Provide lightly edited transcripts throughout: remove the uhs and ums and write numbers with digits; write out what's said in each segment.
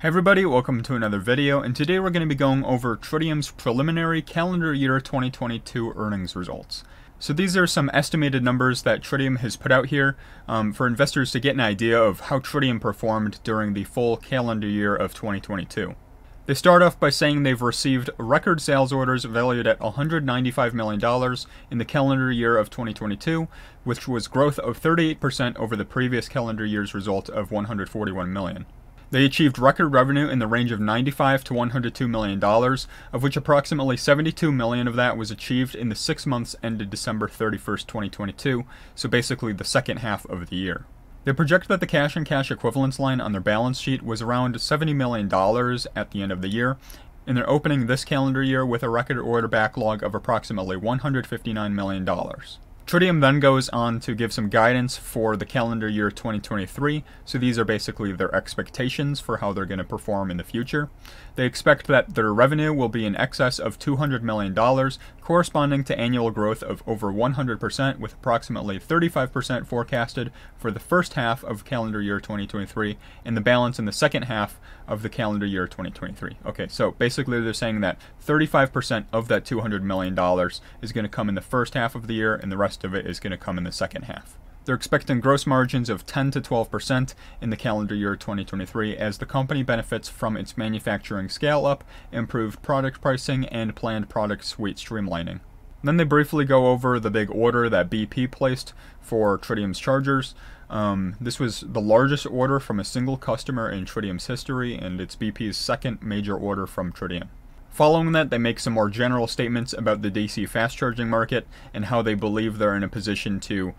Hey everybody, welcome to another video, and today we're going to be going over Tritium's preliminary calendar year 2022 earnings results. So these are some estimated numbers that Tritium has put out here for investors to get an idea of how Tritium performed during the full calendar year of 2022. They start off by saying they've received record sales orders valued at $195 million in the calendar year of 2022, which was growth of 38% over the previous calendar year's result of $141 million. They achieved record revenue in the range of $95 to $102 million, of which approximately $72 million of that was achieved in the 6 months ended December 31st, 2022, so basically the second half of the year. They project that the cash and cash equivalents line on their balance sheet was around $70 million at the end of the year, and they're opening this calendar year with a record order backlog of approximately $159 million. Tritium then goes on to give some guidance for the calendar year 2023, so these are basically their expectations for how they're going to perform in the future. They expect that their revenue will be in excess of $200 million, corresponding to annual growth of over 100%, with approximately 35% forecasted for the first half of calendar year 2023, and the balance in the second half of the calendar year 2023. Okay, so basically they're saying that 35% of that $200 million is going to come in the first half of the year, and the rest of it is going to come in the second half. They're expecting gross margins of 10 to 12% in the calendar year 2023 as the company benefits from its manufacturing scale-up, improved product pricing, and planned product suite streamlining. Then they briefly go over the big order that BP placed for Tritium's chargers. This was the largest order from a single customer in Tritium's history, and it's BP's second major order from Tritium. Following that, they make some more general statements about the DC fast charging market and how they believe they're in a position to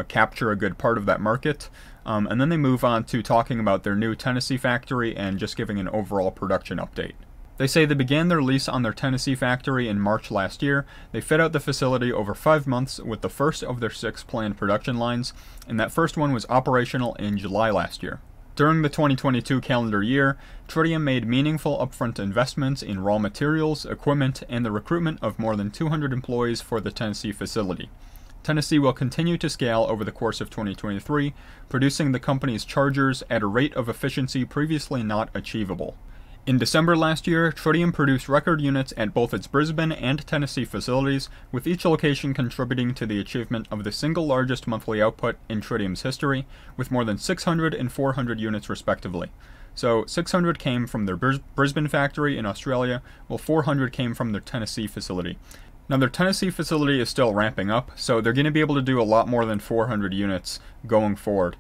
capture a good part of that market. And then they move on to talking about their new Tennessee factory and just giving an overall production update. They say they began their lease on their Tennessee factory in March last year. They fit out the facility over 5 months with the first of their 6 planned production lines, and that first one was operational in July last year. During the 2022 calendar year, Tritium made meaningful upfront investments in raw materials, equipment, and the recruitment of more than 200 employees for the Tennessee facility. Tennessee will continue to scale over the course of 2023, producing the company's chargers at a rate of efficiency previously not achievable. In December last year, Tritium produced record units at both its Brisbane and Tennessee facilities, with each location contributing to the achievement of the single largest monthly output in Tritium's history, with more than 600 and 400 units respectively. So 600 came from their Brisbane factory in Australia, while 400 came from their Tennessee facility. Now their Tennessee facility is still ramping up, so they're going to be able to do a lot more than 400 units going forward.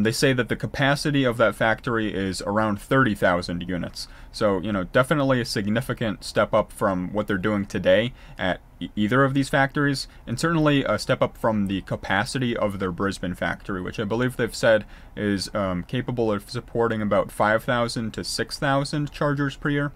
They say that the capacity of that factory is around 30,000 units. So, definitely a significant step up from what they're doing today at either of these factories, and certainly a step up from the capacity of their Brisbane factory, which I believe they've said is capable of supporting about 5,000 to 6,000 chargers per year.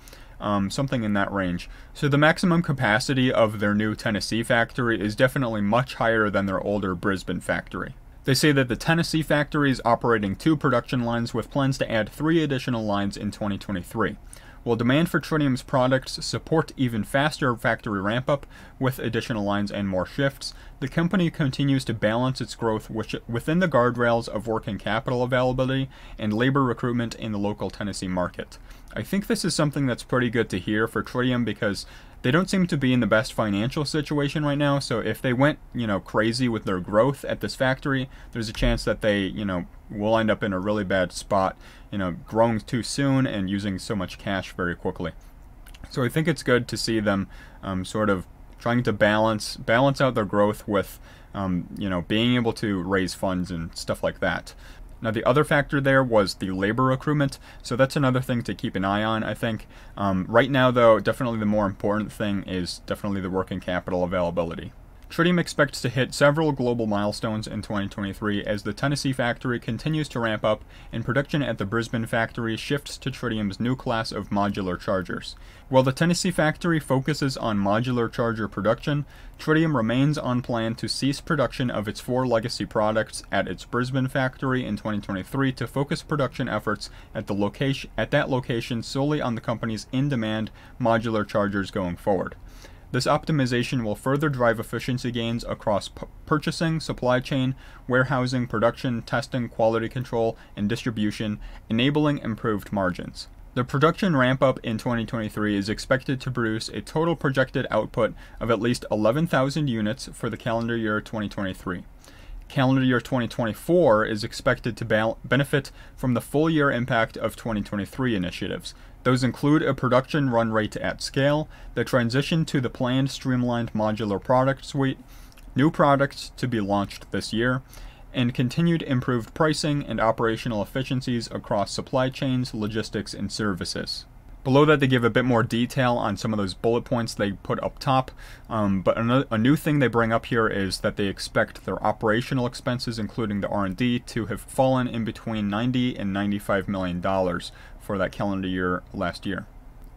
Something in that range. So the maximum capacity of their new Tennessee factory is definitely much higher than their older Brisbane factory. They say that the Tennessee factory is operating 2 production lines with plans to add 3 additional lines in 2023. While demand for Tritium's products support even faster factory ramp-up with additional lines and more shifts, the company continues to balance its growth within the guardrails of working capital availability and labor recruitment in the local Tennessee market. I think this is something that's pretty good to hear for Tritium because they don't seem to be in the best financial situation right now, so if they went, crazy with their growth at this factory, there's a chance that they, will end up in a really bad spot, growing too soon and using so much cash very quickly. So I think it's good to see them sort of trying to balance out their growth with, being able to raise funds and stuff like that. Now the other factor there was the labor recruitment, so that's another thing to keep an eye on, I think. Right now though, definitely the more important thing is definitely the working capital availability. Tritium expects to hit several global milestones in 2023 as the Tennessee factory continues to ramp up and production at the Brisbane factory shifts to Tritium's new class of modular chargers. While the Tennessee factory focuses on modular charger production, Tritium remains on plan to cease production of its 4 legacy products at its Brisbane factory in 2023 to focus production efforts at that location solely on the company's in-demand modular chargers going forward. This optimization will further drive efficiency gains across purchasing, supply chain, warehousing, production, testing, quality control, and distribution, enabling improved margins. The production ramp-up in 2023 is expected to produce a total projected output of at least 11,000 units for the calendar year 2023. Calendar year 2024 is expected to benefit from the full year impact of 2023 initiatives. Those include a production run rate at scale, the transition to the planned streamlined modular product suite, new products to be launched this year, and continued improved pricing and operational efficiencies across supply chains, logistics, and services. Below that, they give a bit more detail on some of those bullet points they put up top, but a new thing they bring up here is that they expect their operational expenses, including the R&D, to have fallen in between $90 and $95 million for that calendar year last year.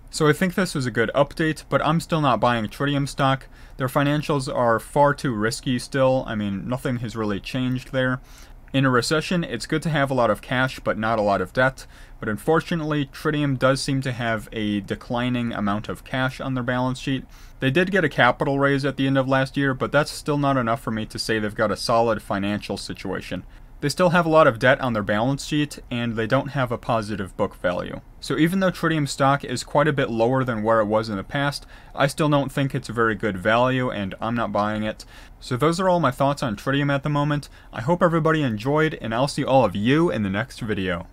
So I think this was a good update, but I'm still not buying Tritium stock. Their financials are far too risky still. I mean, nothing has really changed there. In a recession, it's good to have a lot of cash, but not a lot of debt. But unfortunately, Tritium does seem to have a declining amount of cash on their balance sheet. They did get a capital raise at the end of last year, but that's still not enough for me to say they've got a solid financial situation. They still have a lot of debt on their balance sheet, and they don't have a positive book value. So even though Tritium stock is quite a bit lower than where it was in the past, I still don't think it's a very good value, and I'm not buying it. So those are all my thoughts on Tritium at the moment. I hope everybody enjoyed, and I'll see all of you in the next video.